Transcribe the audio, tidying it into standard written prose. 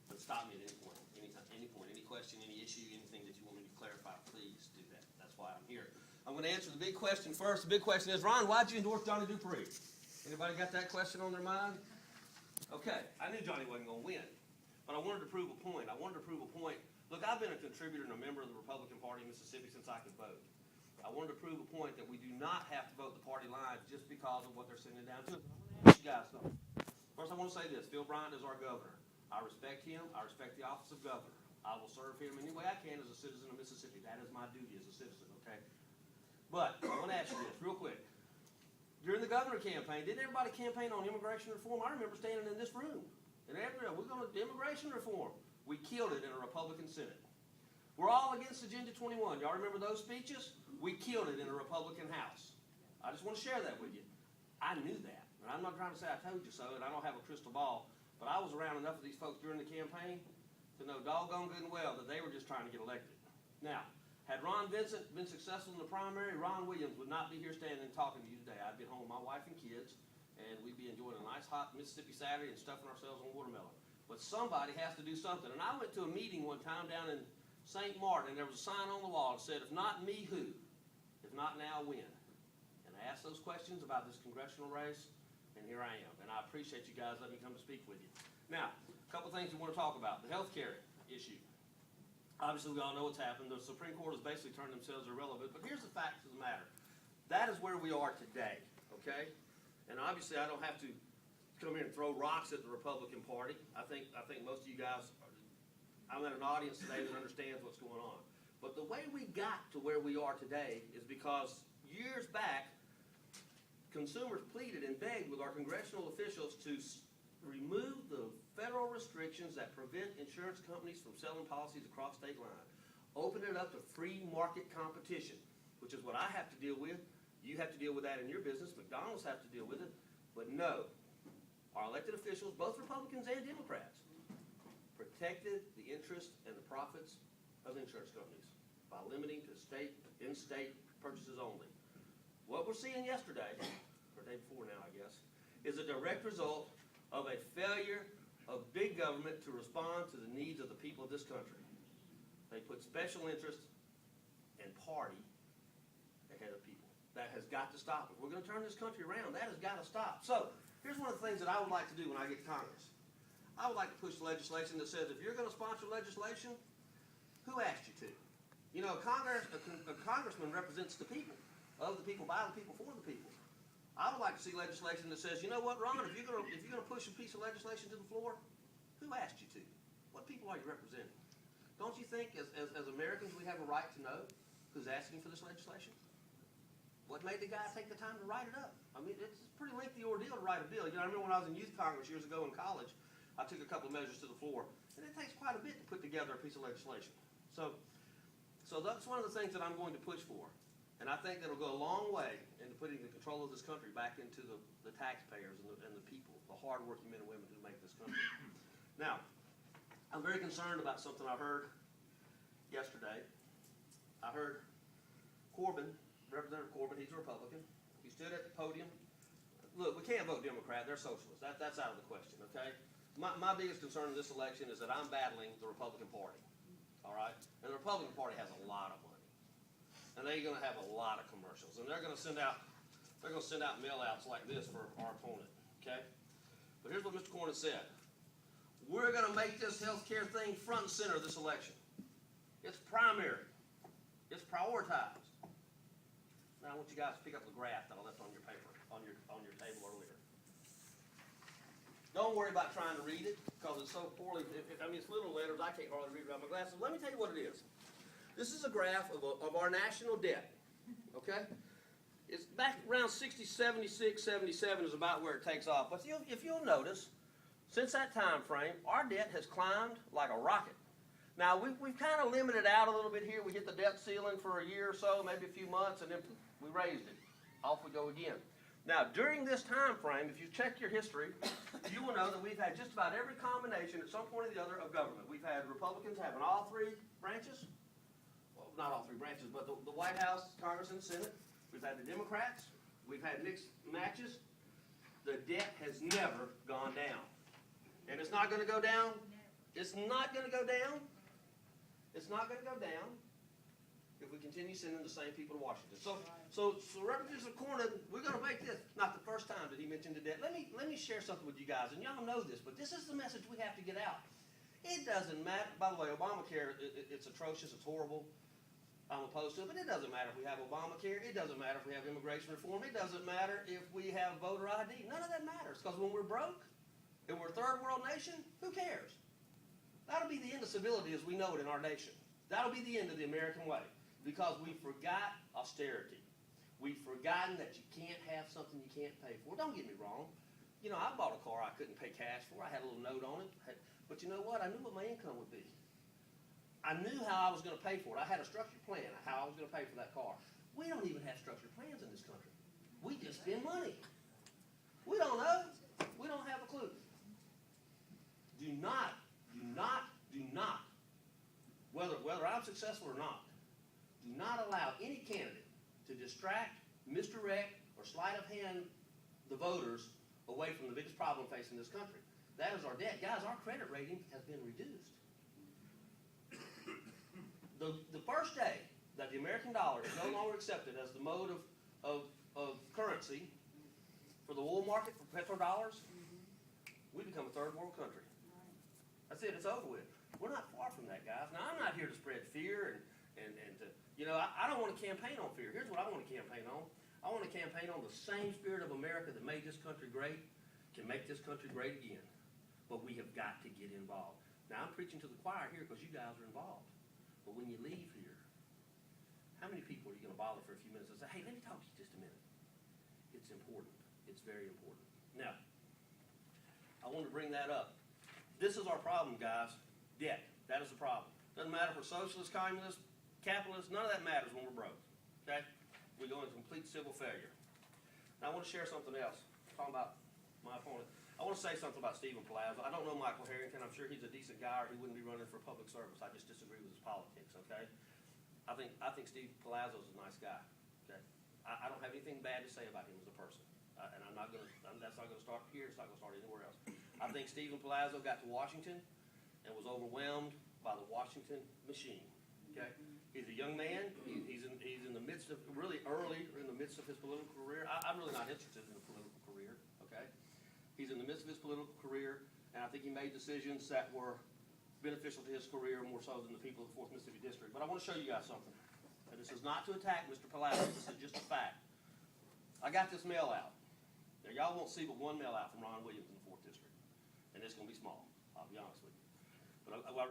But stop me at any point, any question, any issue, anything that you want me to clarify, please do that. That's why I'm here. I'm going to answer the big question first. The big question is, Ron, why'd you endorse Johnny Dupree? Anybody got that question on their mind? Okay, I knew Johnny wasn't going to win, but I wanted to prove a point. Look, I've been a contributor and a member of the Republican Party in Mississippi since I could vote. I wanted to prove a point that we do not have to vote the party lines just because of what they're sending down to us. I want to ask you guys something. First, I want to say this. Phil Bryant is our governor. I respect him. I respect the office of governor. I will serve him any way I can as a citizen of Mississippi. That is my duty as a citizen, okay? But I want to ask you this real quick. During the governor campaign, didn't everybody campaign on immigration reform? I remember standing in this room. And we're going to immigration reform. We killed it in a Republican Senate. We're all against Agenda 21. Y'all remember those speeches? We killed it in a Republican House. I just want to share that with you. I knew that. And I'm not trying to say I told you so, and I don't have a crystal ball, but I was around enough of these folks during the campaign to know doggone good and well that they were just trying to get elected. Now, had Ron Vincent been successful in the primary, Ron Williams would not be here standing and talking to you today. I'd be home with my wife and kids, and we'd be enjoying a nice hot Mississippi Saturday and stuffing ourselves on watermelon. But somebody has to do something. And I went to a meeting one time down in St. Martin, and there was a sign on the wall that said, if not me, who? If not now, when? And I asked those questions about this congressional race, and here I am. And I appreciate you guys letting me come to speak with you. Now, a couple things we want to talk about. The health care issue. Obviously, we all know what's happened. The Supreme Court has basically turned themselves irrelevant. But here's the facts of the matter. That is where we are today, okay? And obviously, I don't have to come here and throw rocks at the Republican Party. I think most of you guys, I'm in an audience today that understands what's going on. But the way we got to where we are today is because years back, consumers pleaded and begged with our congressional officials to remove the federal restrictions that prevent insurance companies from selling policies across state lines. Open it up to free market competition, which is what I have to deal with. You have to deal with that in your business. McDonald's has to deal with it. But no. Our elected officials, both Republicans and Democrats, protected the interest and the profits of insurance companies by limiting to in-state purchases only. What we're seeing yesterday, or the day before now, I guess, is a direct result of a failure of big government to respond to the needs of the people of this country. They put special interest and party ahead of people. That has got to stop. If we're going to turn this country around, that has got to stop. So, here's one of the things that I would like to do when I get to Congress. I would like to push legislation that says if you're going to sponsor legislation, who asked you to? You know, a congressman represents the people, of the people, by the people, for the people. I would like to see legislation that says, you know what, Ron, if you're going to push a piece of legislation to the floor, who asked you to? What people are you representing? Don't you think, as Americans, we have a right to know who's asking for this legislation? What made the guy take the time to write it up? I mean, it's a pretty lengthy ordeal to write a bill. You know, I remember when I was in youth Congress years ago in college, I took a couple of measures to the floor, and it takes quite a bit to put together a piece of legislation. So that's one of the things that I'm going to push for, and I think that'll go a long way into putting the control of this country back into the taxpayers and the people, the hard-working men and women who make this country. Now, I'm very concerned about something I heard yesterday. I heard Corbin, Representative Corbin, he's a Republican. He stood at the podium. Look, we can't vote Democrat. They're socialists. That's out of the question, okay? My biggest concern in this election is that I'm battling the Republican Party, all right? And the Republican Party has a lot of money. And they're going to have a lot of commercials. And they're going to send out mail-outs like this for our opponent, okay? But here's what Mr. Cornyn said. We're going to make this health care thing front and center this election. It's primary. It's prioritized. Now I want you guys to pick up the graph that I left on your paper, on your table earlier. Don't worry about trying to read it because it's so poorly. I mean, it's little letters. I can't hardly read it without my glasses. Let me tell you what it is. This is a graph of our national debt. Okay, it's back around 60, 76, 77 is about where it takes off. But if you'll notice, since that time frame, our debt has climbed like a rocket. Now we've kind of limited out a little bit here. We hit the debt ceiling for a year or so, maybe a few months, and then we raised it. Off we go again. Now, during this time frame, if you check your history, you will know that we've had just about every combination at some point or the other of government. We've had Republicans having all three branches. Well, not all three branches, but the White House, Congress, and Senate. We've had the Democrats. We've had mixed matches. The debt has never gone down. And It's not going to go down. It's not going to go down. It's not going to go down if we continue sending the same people to Washington. So Representative Cornyn, we're going to make this not the first time that he mentioned the debt. Let me share something with you guys, and y'all know this, but this is the message we have to get out. It doesn't matter. By the way, Obamacare, it's atrocious. It's horrible. I'm opposed to it, but it doesn't matter if we have Obamacare. It doesn't matter if we have immigration reform. It doesn't matter if we have voter ID. None of that matters, because when we're broke and we're a third world nation, who cares? That'll be the end of civility as we know it in our nation. That'll be the end of the American way, because we forgot austerity. We've forgotten that you can't have something you can't pay for. Don't get me wrong. You know, I bought a car I couldn't pay cash for. I had a little note on it. But you know what? I knew what my income would be. I knew how I was going to pay for it. I had a structured plan of how I was going to pay for that car. We don't even have structured plans in this country. We just spend money. We don't know. We don't have a clue. Do not, whether I'm successful or not, do not allow any candidate to distract, misdirect, or sleight of hand the voters away from the biggest problem facing this country. That is our debt. Guys, our credit rating has been reduced. The first day that the American dollar is no longer accepted as the mode of currency for the oil market, for petrodollars, we become a third world country. That's it. It's over with. We're not far from that, guys. Now, I'm not here to spread fear and to, you know, I don't want to campaign on fear. Here's what I want to campaign on. I want to campaign on the same spirit of America that made this country great can make this country great again. But we have got to get involved. Now, I'm preaching to the choir here because you guys are involved. But when you leave here, how many people are you going to bother for a few minutes and say, hey, let me talk to you just a minute? It's important. It's very important. Now, I want to bring that up. This is our problem, guys. Debt. That is the problem. Doesn't matter if we're socialist, communist, capitalist, none of that matters when we're broke. Okay? We go into complete civil failure. Now, I want to share something else. Talking about my opponent. I want to say something about Stephen Palazzo. I don't know Michael Harrington. I'm sure he's a decent guy, or he wouldn't be running for public service. I just disagree with his politics. Okay? I think Steve Palazzo is a nice guy. Okay? I don't have anything bad to say about him as a person, and I'm not going to. That's not going to start here. It's not going to start anywhere else. I think Stephen Palazzo got to Washington and was overwhelmed by the Washington machine. Okay? He's a young man. He's in the midst of, really early in the midst of his political career. I'm really not interested in a political career. Okay? He's in the midst of his political career, and I think he made decisions that were beneficial to his career more so than the people of the 4th Mississippi District. But I want to show you guys something. And this is not to attack Mr. Palazzo. This is just a fact. I got this mail out. Now, y'all won't see but one mail out from Ron Williams in the 4th District. And it's going to be small, I'll be honest with you. But I